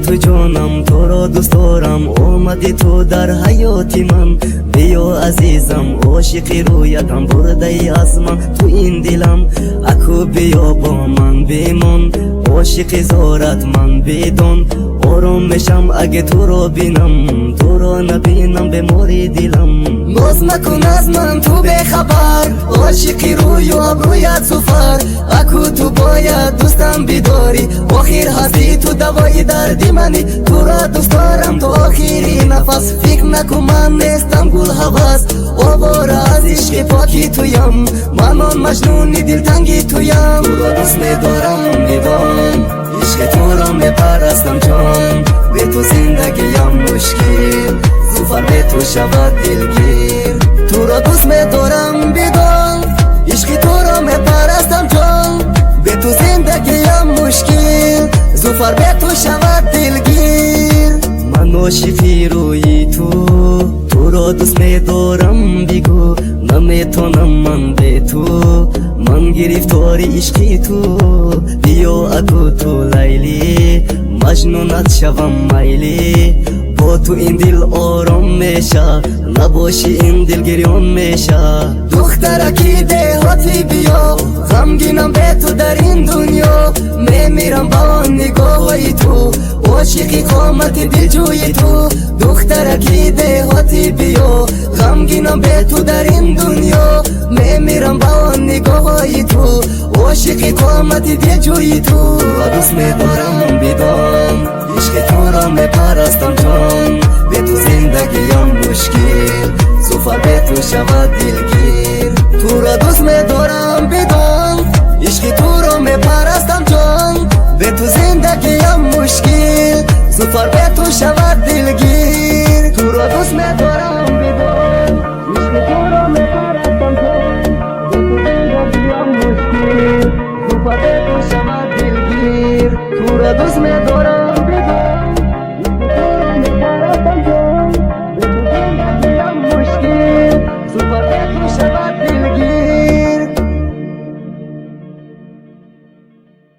تو جانم تو را دوست دارم، آمدی تو در حیات من. بیا عزیزم عاشقی رویتم برده ای از من تو این دلم. اکو بیا با من بمان، عاشقی زارت من بدان. آرام میشم اگه تو را بینم، تو را نبینم بیماری دلم. ناز مکن از من تو بخبر، عاشقی روی و ابرویت سفر. اکو تو باید دوستم بداری، آخر هستی تو دوای دردی منی. تو را دوست دارم تو آخری نفس، فکر نکن من نیستم گل هوس. آواره از عشق پاکی تویم، من آن مجنونی دلتنگی تویم. تو را دوست میدارم بدان، عشق تو را میپرستم جان. به تو زندگیم مشکل، سفر به تو شود دلگیر. تو را دوست میدارم بدان، عشق تو را میپرستم جان. به تو زندگیم مشکل، سفر به تو شود دلگیر. من عاشقی روی تو را دوست میدارم بگو. نمیتونم من به تو، من گرفتاری عشقی تو. بیا اکو تو لیلی، مجنونت شوم میلی. با تو این دل آرام میشه، نباشی این دل گریان میشه. دخترکی دهاتی بیا، غمگینم به تو در این دنیا. میمیرم با نگاهی تو، عاشقی قامت دل جوی تو. دخترکی دهاتی بیا، غمگینم به تو در این دنیا. میمیرم با نگاهی تو، عاشقی قامت دل جوی تو. دوست میدارم بدان، عشق تو را میپرستم جان. به تو زندگیم مشکل،